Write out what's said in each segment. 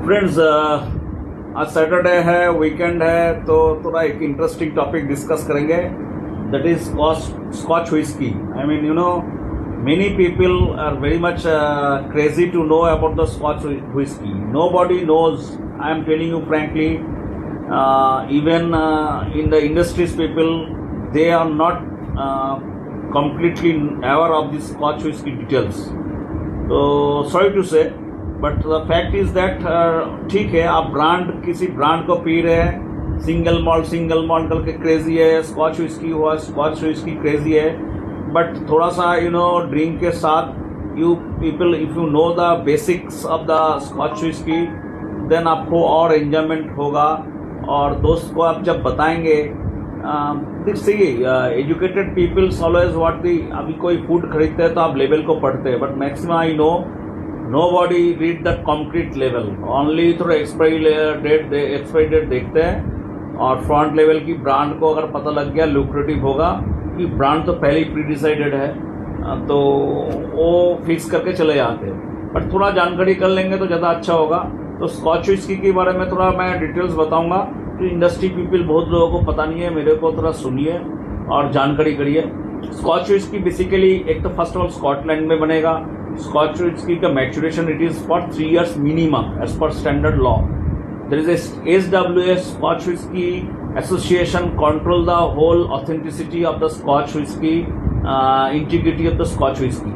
Friends, आज Saturday है, weekend है, तो थोड़ा एक इंटरेस्टिंग टॉपिक डिस्कस करेंगे, that is Scotch whisky. I mean, you know, many people are very much crazy to know about the Scotch whiskey. Nobody knows. I am telling you frankly, even in the industries people, they are not completely aware of the Scotch whiskey details. So sorry to say, but the fact is that ठीक है, आप brand किसी brand को पी रहे हैं, single malt करके crazy है, स्कॉच व्हिस्की हुआ स्कॉच व्हिस्की क्रेजी है, बट थोड़ा सा ड्रिंक के साथ you people if you know the basics of the Scotch whisky, then आपको और एंजॉयमेंट होगा. और दोस्त को आप जब बताएंगे, see educated peoples always what the, अभी कोई फूड खरीदते हैं तो आप लेवल को पढ़ते हैं, but maximum I know nobody read that concrete level, only through expiry date देखते हैं. और फ्रंट लेवल की ब्रांड को अगर पता लग गया, लुक्रेटिव होगा कि ब्रांड तो पहले ही प्री डिसाइडेड है, तो वो फिक्स करके चले जाते हैं. बट थोड़ा जानकारी कर लेंगे तो ज़्यादा अच्छा होगा. तो स्कॉच व्हिस्की के बारे में थोड़ा मैं डिटेल्स बताऊंगा, तो इंडस्ट्री पीपल बहुत लोगों को पता नहीं है, मेरे को थोड़ा सुनिए और जानकारी करिए. स्कॉच व्हिस्की बेसिकली एक तो फर्स्ट ऑफ ऑल स्कॉटलैंड में बनेगा. स्कॉच व्हिस्की का maturation it is for 3 years minimum age पर standard law. There is SWS Scotch Whisky Association control the whole authenticity of the Scotch whisky, integrity of the Scotch whisky.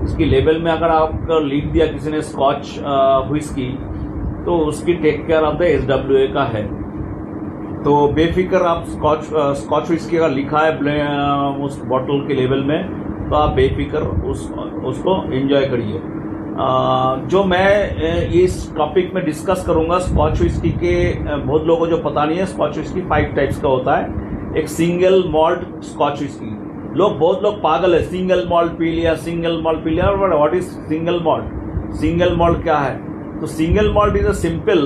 इसकी label में अगर आपको लिख दिया किसी ने स्कॉच व्हिस्की, तो उसकी take care of the SWA का है. तो बेफिक्र आप स्कॉच व्हिस्की अगर लिखा है उस बॉटल के लेबल में, तो आप बेफिक्र उसको एंजॉय करिए. जो मैं इस टॉपिक में डिस्कस करूंगा, स्कॉच व्हिस्की के बहुत लोगों को जो पता नहीं है, स्कॉच व्हिस्की 5 टाइप्स का होता है. एक सिंगल मॉल्ट स्कॉच व्हिस्की, बहुत लोग पागल है, सिंगल मॉल्ट पी लिया. What is single malt? Single malt क्या है? तो single malt is a simple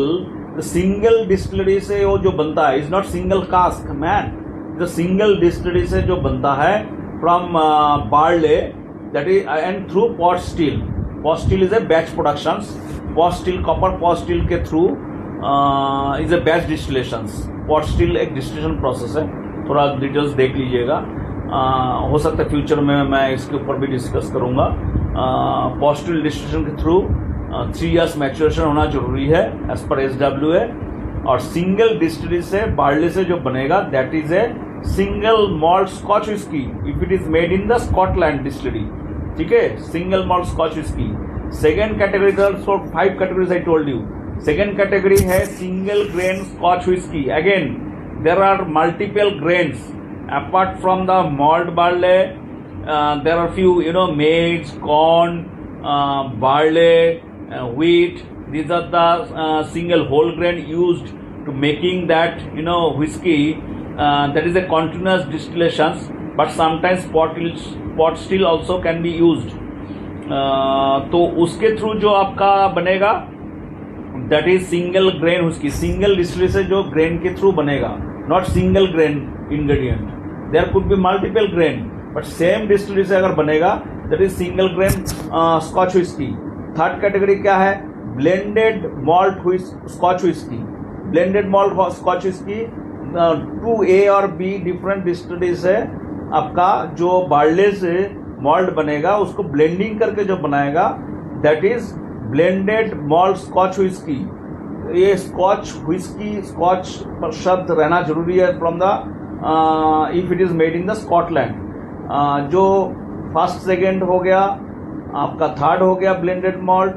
single distillery से वो जो बनता है, is not single cask man. The single distillery से जो बनता है from barley, that is and through pot still. Pot still is a batch production. Pot still, copper pot still के through is a batch distillation. Pot still एक distillation process है. थोड़ा details देख लीजिएगा, हो सकता है फ्यूचर में मैं इसके ऊपर भी डिस्कस करूंगा. पॉट स्टील डिस्टिलेशन के थ्रू 3 years मैच्योरेशन होना जरूरी है एज पर SWA. और सिंगल डिस्टिलरी से बार्ले से जो बनेगा, that is a single malt Scotch whisky if it is made in the Scotland distillery. ठीक है, single malt Scotch whisky. Second category, 5 categories I told you. Second category है single grain Scotch whisky. Again there are multiple grains apart from the malt barley. There are few maize, corn, barley, wheat. These are the single whole grain used to making that whiskey. That is a continuous distillation, but sometimes pot still also can be used. तो उसके through जो आपका बनेगा, that is single grain whiskey. Single distillery से जो grain के through बनेगा, not single grain ingredient. There could be multiple grain, but same distillery से अगर बनेगा, that is single grain Scotch whiskey. Third category क्या है? Blended malt Scotch whisky. Blended malt Scotch whisky 2A और B different distillery से आपका जो barley से मॉल्ट बनेगा, उसको ब्लेंडिंग करके जो बनाएगा, that is blended malt Scotch whisky. ये स्कॉच व्हिस्की, स्कॉच पर शब्द रहना जरूरी है from the if it is made in the Scotland. जो फर्स्ट सेकेंड हो गया आपका, थर्ड हो गया ब्लेंडेड मॉल्ट.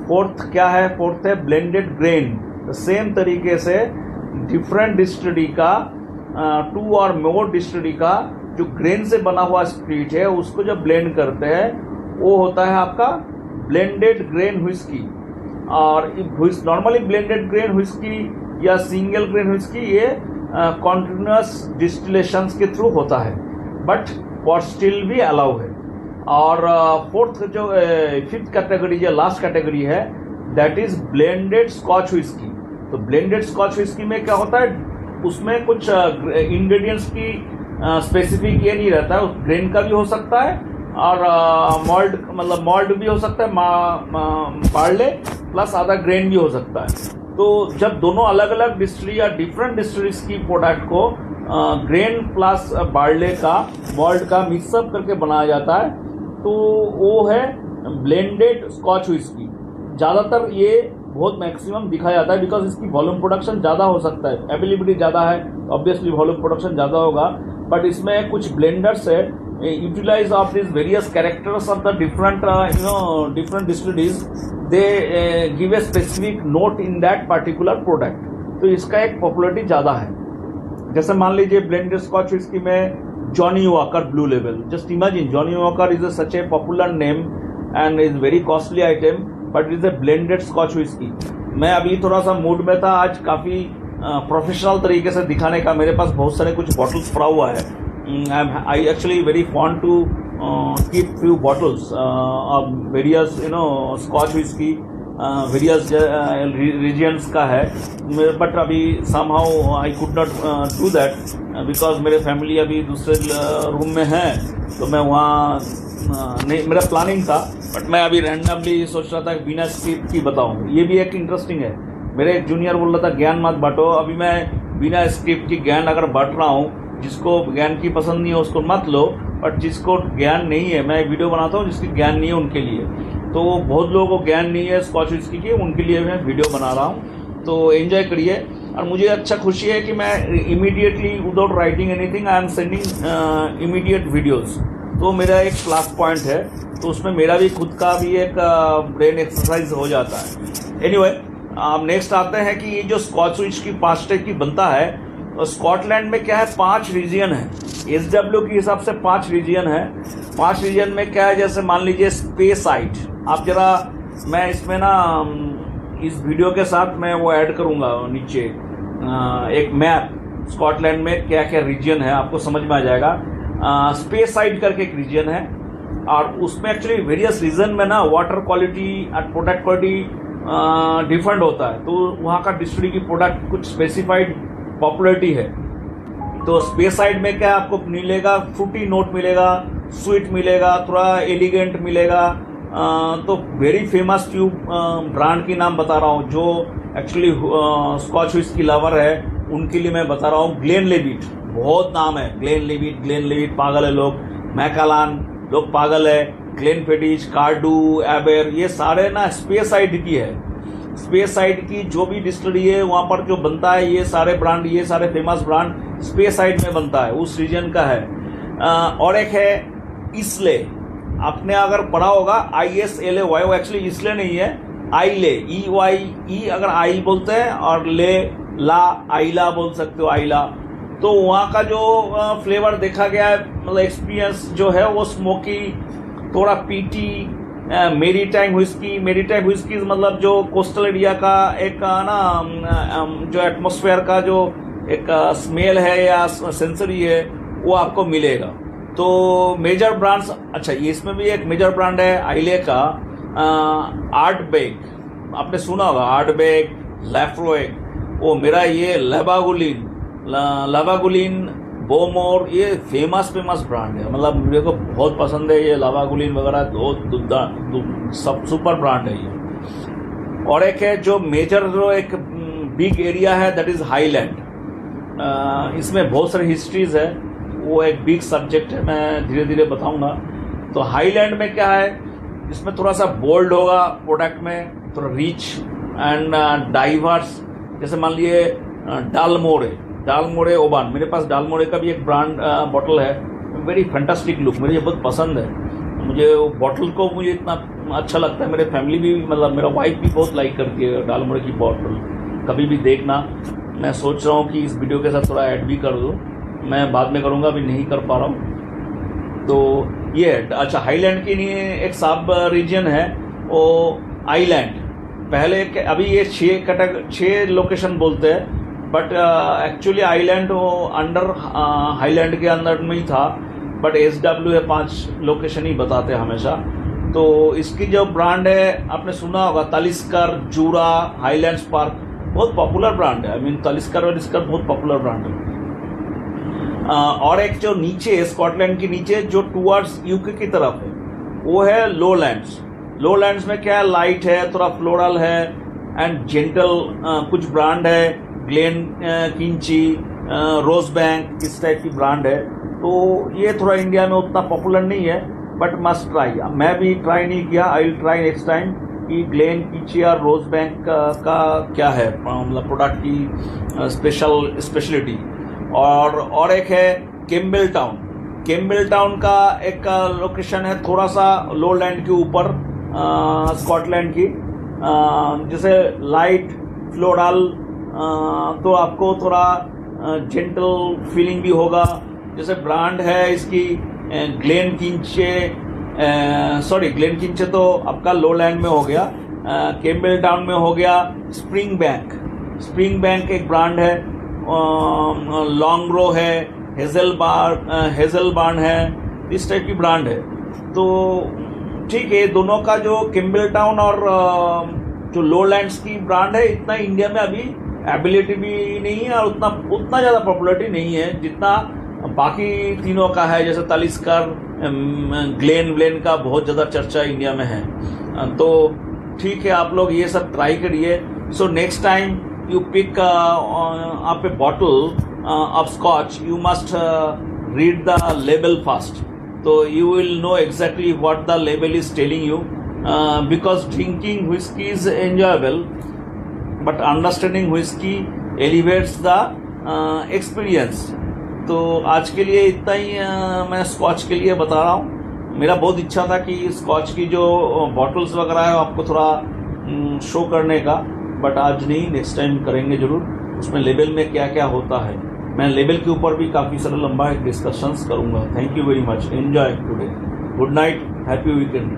फोर्थ क्या है? फोर्थ है ब्लेंडेड ग्रेन. सेम तरीके से डिफरेंट डिस्टिलरी का 2 और मोर डिस्टिलरी का जो ग्रेन से बना हुआ स्पिरिट है, उसको जब ब्लेंड करते हैं, वो होता है आपका ब्लेंडेड ग्रेन व्हिस्की. और नॉर्मली ब्लेंडेड ग्रेन व्हिस्की या सिंगल ग्रेन व्हिस्की ये कॉन्टिन्यूअस डिस्टिलेशंस के थ्रू होता है, बट पॉट स्टिल भी अलाउ है. और फोर्थ जो फिफ्थ कैटेगरी जो लास्ट कैटेगरी है, that is blended Scotch whisky. तो ब्लेंडेड स्कॉच व्हिस्की में क्या होता है, उसमें कुछ इंग्रेडिएंट्स की स्पेसिफिक ये नहीं रहता है. ग्रेन का भी हो सकता है और मॉल्ट मतलब मॉल्ट भी हो सकता है, बार्ले प्लस आधा ग्रेन भी हो सकता है। तो जब दोनों अलग अलग डिस्टिलरी या डिफरेंट डिस्टिलरीज की प्रोडक्ट को ग्रेन प्लस बार्ले का मॉल्ट का मिक्सअप करके बनाया जाता है तो वो है ब्लेंडेड स्कॉच व्हिस्की। ज़्यादातर ये बहुत मैक्सिमम दिखा जाता है बिकॉज इसकी वॉल्यूम प्रोडक्शन ज़्यादा हो सकता है, अवेलेबिलिटी ज़्यादा है, ऑब्वियसली वॉल्यूम प्रोडक्शन ज़्यादा होगा। बट इसमें कुछ ब्लेंडर्स है utilise of this various characters of the different different distilleries, they give a specific note in that particular product. तो इसका एक पॉपुलरिटी ज़्यादा है। जैसे मान लीजिए ब्लेंडेड स्कॉच व्हिस्की में Johnnie Walker blue level, just imagine Johnnie Walker is such a popular name and is very costly item but is a blended Scotch whisky. मैं अभी थोड़ा सा मूड में था, आज काफ़ी प्रोफेशनल तरीके से दिखाने का। मेरे पास बहुत सारे कुछ बॉटल्स पड़ा हुआ है। I actually very fond to keep few bottles of various Scotch whisky, various regions का है। बट अभी somehow I could not do that because मेरे फैमिली अभी दूसरे रूम में है, तो मैं वहाँ नहीं, मेरा प्लानिंग था। बट मैं अभी रैंडमली सोच रहा था कि बिना स्क्रिप्ट की बताऊँ। ये भी एक इंटरेस्टिंग है। मेरे एक जूनियर बोल रहा था ज्ञान मत बांटो, अभी मैं बिना स्क्रिप्ट की ज्ञान अगर बांट रहा हूँ। जिसको ज्ञान की पसंद नहीं है उसको मत लो, बट जिसको ज्ञान नहीं है, मैं वीडियो बनाता हूँ जिसकी ज्ञान नहीं है उनके लिए। तो बहुत लोगों को ज्ञान नहीं है स्कॉच व्हिस्की की, उनके लिए मैं वीडियो बना रहा हूँ। तो एंजॉय करिए। और मुझे अच्छा खुशी है कि मैं immediately without writing anything I am sending immediate videos. तो मेरा एक प्लस पॉइंट है, तो उसमें मेरा भी खुद का भी एक ब्रेन एक्सरसाइज हो जाता है। एनीवे, अब नेक्स्ट आते हैं कि ये जो स्कॉच व्हिस्की 5 टाइप की बनता है, स्कॉटलैंड में क्या है 5 रीजन है। SW के हिसाब से 5 रीजन है। 5 रीजन में क्या है, जैसे मान लीजिए स्पेसाइड। आप जरा, मैं इसमें ना इस वीडियो के साथ मैं वो ऐड करूंगा नीचे एक मैप, स्कॉटलैंड में क्या क्या रीजन है, आपको समझ में आ जाएगा। स्पेसाइड करके एक रीजन है और उसमें एक्चुअली वेरियस रीजन में ना वाटर क्वालिटी और प्रोडक्ट क्वालिटी डिफरेंट होता है। तो वहाँ का डिस्टिलरी की प्रोडक्ट कुछ स्पेसिफाइड पॉपुलरिटी है। तो स्पेसाइड में क्या आपको मिलेगा, फ्रूटी नोट मिलेगा, स्वीट मिलेगा, थोड़ा एलिगेंट मिलेगा। तो वेरी फेमस ट्यूब ब्रांड की नाम बता रहा हूँ जो एक्चुअली स्कॉच व्हिस्की लवर है उनके लिए मैं बता रहा हूँ। ग्लेनलिविट, बहुत नाम है ग्लेनलिविट पागल है लोग, मैकालान लोग पागल है, ग्लेनफिडिश, कार्डू, एबेर, ये सारे ना स्पेसाइड की है। स्पेसाइड की जो भी डिस्टिलरी है वहाँ पर जो बनता है, ये सारे ब्रांड, ये सारे फेमस ब्रांड स्पेसाइड में बनता है, उस रीजन का है। और एक है इसले, आपने अगर पढ़ा होगा ISLA, वो एक्चुअली इसले नहीं है, आईले, EY अगर आई बोलते हैं और ले ला आईला बोल सकते हो, आईला। तो वहाँ का जो फ्लेवर देखा गया है, मतलब एक्सपीरियंस जो है वो स्मोकी, थोड़ा पीटी, मेरीटाइम व्हिस्की मतलब जो कोस्टल एरिया का एक ना जो एटमॉस्फेयर का जो एक स्मेल है या सेंसरी है वो आपको मिलेगा। तो मेजर ब्रांड्स, अच्छा ये इसमें भी एक मेजर ब्रांड है आइले का, आर्टबेग, आपने सुना होगा आर्टबेग, लैफ्रोइग, वो मेरा ये लावागुलिन, बोमोर, ये फेमस ब्रांड है। मतलब मेरे को बहुत पसंद है ये लावागुलिन वगैरह, सब सुपर ब्रांड है ये। और एक है जो मेजर जो एक बिग एरिया है दैट इज हाईलैंड। इसमें बहुत सारी हिस्ट्रीज है, वो एक बिग सब्जेक्ट है, मैं धीरे धीरे बताऊंगा। तो हाईलैंड में क्या है, इसमें थोड़ा सा बोल्ड होगा प्रोडक्ट में, थोड़ा रिच एंड डाइवर्स। जैसे मान लिए डालमोरे ओबान, मेरे पास डालमोरे का भी एक ब्रांड बॉटल है, वेरी फैंटास्टिक लुक, मुझे बहुत पसंद है। मुझे वो बॉटल को मुझे इतना अच्छा लगता है, मेरे फैमिली भी, मतलब मेरा वाइफ भी बहुत लाइक करती है डालमोरे की बॉटल। कभी भी देखना, मैं सोच रहा हूँ कि इस वीडियो के साथ थोड़ा ऐड भी कर दूँ, मैं बाद में करूँगा, अभी नहीं कर पा रहा हूँ। तो ये है। अच्छा, हाईलैंड के लिए एक सब रीजन है वो आइलैंड। पहले अभी ये 6 लोकेशन बोलते हैं, बट एक्चुअली आइलैंड वो अंडर हाईलैंड के अंदर में ही था, बट SW है 5 लोकेशन ही बताते हैं हमेशा। तो इसकी जो ब्रांड है आपने सुना होगा, तलिस्कर, जूरा, हाईलैंड्स पार्क, बहुत पॉपुलर ब्रांड है। आई मीन तलिस्कर और इसका बहुत पॉपुलर ब्रांड है। और एक जो नीचे स्कॉटलैंड के नीचे जो टुवर्ड्स यूके की तरफ है वो है लोलैंड्स। लोलैंड्स में क्या है, लाइट है, थोड़ा फ्लोरल है एंड जेंटल कुछ ब्रांड है, ग्लेन किंची, रोज बैंक, इस टाइप की ब्रांड है। तो ये थोड़ा इंडिया में उतना पॉपुलर नहीं है बट मस्ट ट्राई। मैं भी ट्राई नहीं किया, I will try next time कि ग्लेन किंची और रोज बैंक का क्या है मतलब प्रोडक्ट की स्पेशलिटी। और एक है कैम्बेल टाउन। कैम्बेल टाउन का एक लोकेशन है थोड़ा सा लोलैंड के ऊपर स्कॉटलैंड की, जैसे लाइट फ्लोरल, तो आपको थोड़ा जेंटल फीलिंग भी होगा। जैसे ब्रांड है इसकी ग्लेन किंचे तो आपका लोलैंड में हो गया, कैम्बेल टाउन में हो गया स्प्रिंग बैंक एक ब्रांड है, लॉन्ग्रो है, हेजलबार्न है, इस टाइप की ब्रांड है। तो ठीक है, दोनों का जो कैम्बेल टाउन और जो लोलैंड्स की ब्रांड है इतना इंडिया में अभी एबिलिटी भी नहीं है और उतना ज़्यादा पॉपुलरिटी नहीं है जितना बाकी तीनों का है। जैसे तालिस्कर, ग्लेन का बहुत ज़्यादा चर्चा इंडिया में है। तो ठीक है, आप लोग ये सब ट्राई करिए। So next time you pick up a bottle of scotch, you must read the label first. So you will know exactly what the label is telling you, because drinking whiskey is enjoyable, but understanding whiskey elevates the experience. तो आज के लिए इतना ही मैं scotch के लिए बता रहा हूँ। मेरा बहुत इच्छा था कि स्कॉच की जो बॉटल्स वगैरह है आपको थोड़ा शो करने का, बट आज नहीं, नेक्स्ट टाइम करेंगे जरूर। उसमें लेबल में क्या क्या होता है, मैं लेबल के ऊपर भी काफ़ी सारा लंबा डिस्कशंस करूंगा। Thank you very much, enjoy today, good night, happy weekend.